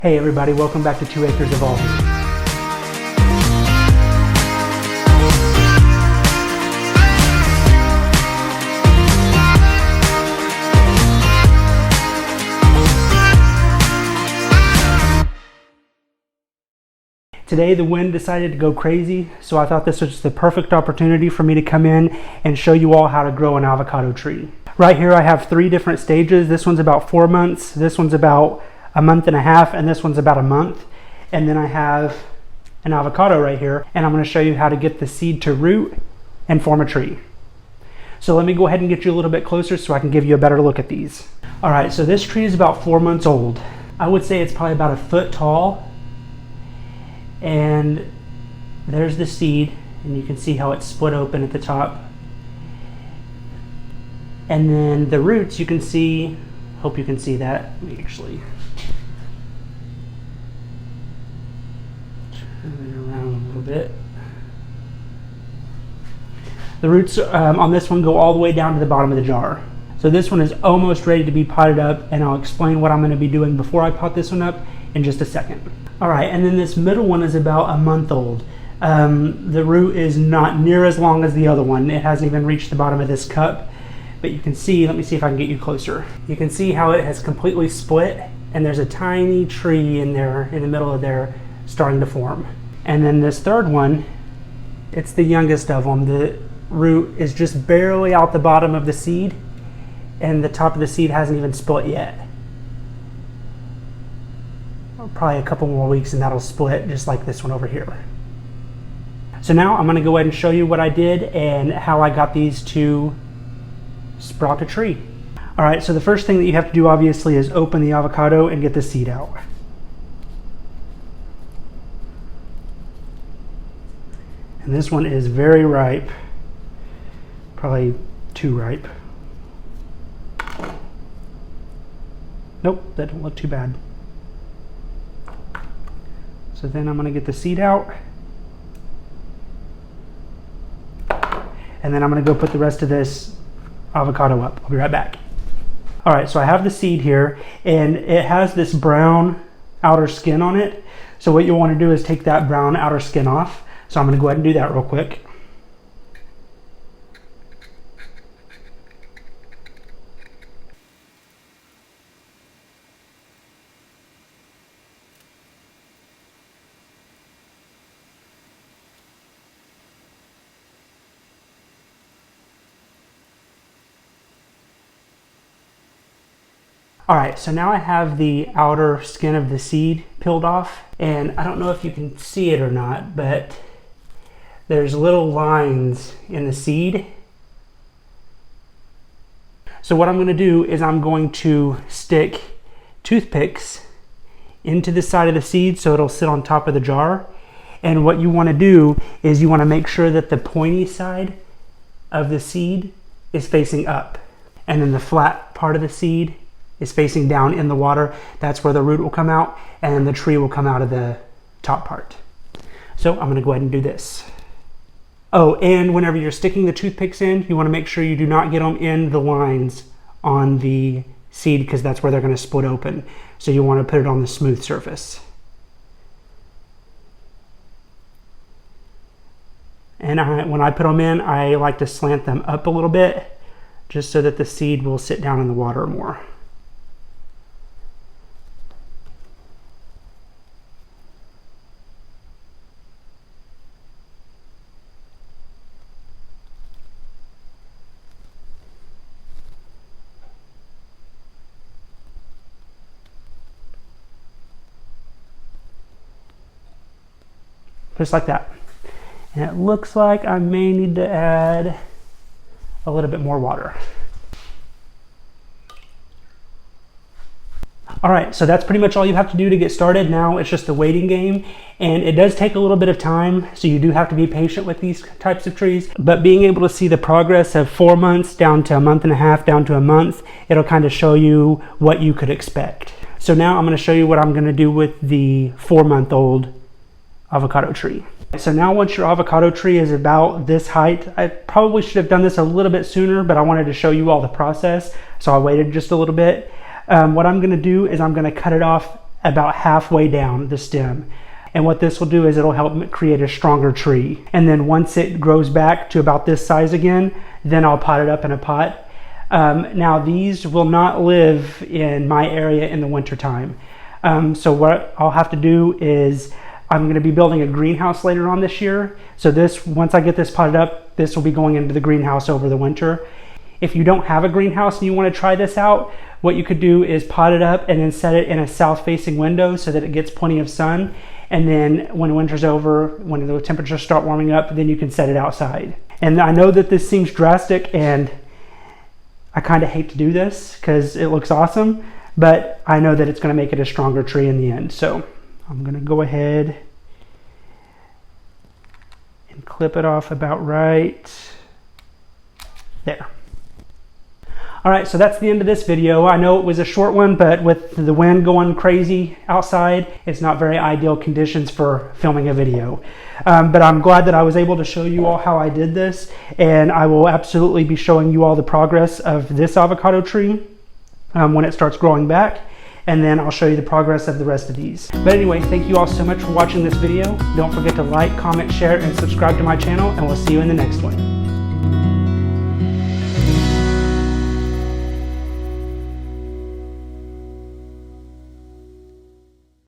Hey everybody, welcome back to 2 Acres of Aldi. Today the wind decided to go crazy, so I thought this was the perfect opportunity for me to come in and show you all how to grow an avocado tree. Right here I have 3 different stages. This one's about 4 months, this one's about a month and a half, and this one's about a month. And then I have an avocado right here, and I'm going to show you how to get the seed to root and form a tree. So let me go ahead and get you a little bit closer so I can give you a better look at these. All right, so this tree is about 4 months old. I would say it's probably about a foot tall. And there's the seed, and you can see how it's split open at the top. And then the roots, you can see, hope you can see that. Let me actually turn it around a little bit. The roots on this one go all the way down to the bottom of the jar. So this one is almost ready to be potted up, and I'll explain what I'm going to be doing before I pot this one up in just a second. All right, and then this middle one is about a month old. The root is not near as long as the other one. It hasn't even reached the bottom of this cup, but you can see, let me see if I can get you closer. You can see how it has completely split, and there's a tiny tree in there, in the middle of there, starting to form. And then this third one, it's the youngest of them. The root is just barely out the bottom of the seed, and the top of the seed hasn't even split yet. Probably a couple more weeks and that'll split just like this one over here. So now I'm going to go ahead and show you what I did and how I got these to sprout a tree. All right, so the first thing that you have to do obviously is open the avocado and get the seed out. And this one is very ripe, probably too ripe. Nope, that don't look too bad. So then I'm going to get the seed out, and then I'm going to go put the rest of this avocado up. I'll be right back. All right, so I have the seed here, and it has this brown outer skin on it. So what you want to do is take that brown outer skin off. So I'm going to go ahead and do that real quick. All right, so now I have the outer skin of the seed peeled off, and I don't know if you can see it or not, but there's little lines in the seed. So what I'm going to do is I'm going to stick toothpicks into the side of the seed so it'll sit on top of the jar. And what you want to do is you want to make sure that the pointy side of the seed is facing up, and then the flat part of the seed is facing down in the water. That's where the root will come out, and then the tree will come out of the top part. So I'm going to go ahead and do this. Oh, and whenever you're sticking the toothpicks in, you want to make sure you do not get them in the lines on the seed, because that's where they're going to split open. So you want to put it on the smooth surface. And when I put them in, I like to slant them up a little bit, just so that the seed will sit down in the water more. Just like that. And it looks like I may need to add a little bit more water. All right, so that's pretty much all you have to do to get started. Now it's just a waiting game, and it does take a little bit of time, so you do have to be patient with these types of trees. But being able to see the progress of 4 months down to a month and a half, down to a month, it'll kind of show you what you could expect. So now I'm going to show you what I'm going to do with the 4-month-old avocado tree. So now once your avocado tree is about this height, I probably should have done this a little bit sooner, but I wanted to show you all the process, so I waited just a little bit. What I'm going to do is I'm going to cut it off about halfway down the stem. And what this will do is it'll help create a stronger tree. And then once it grows back to about this size again, then I'll pot it up in a pot. Now these will not live in my area in the winter time. So what I'll have to do is I'm going to be building a greenhouse later on this year. So this, once I get this potted up, this will be going into the greenhouse over the winter. If you don't have a greenhouse and you want to try this out, what you could do is pot it up and then set it in a south-facing window so that it gets plenty of sun. And then when winter's over, when the temperatures start warming up, then you can set it outside. And I know that this seems drastic and I kind of hate to do this because it looks awesome, but I know that it's going to make it a stronger tree in the end. So I'm going to go ahead and clip it off about right there. All right, so that's the end of this video. I know it was a short one, but with the wind going crazy outside, it's not very ideal conditions for filming a video. But I'm glad that I was able to show you all how I did this, and I will absolutely be showing you all the progress of this avocado tree when it starts growing back, and then I'll show you the progress of the rest of these. But anyway, thank you all so much for watching this video. Don't forget to like, comment, share, and subscribe to my channel, and we'll see you in the next one.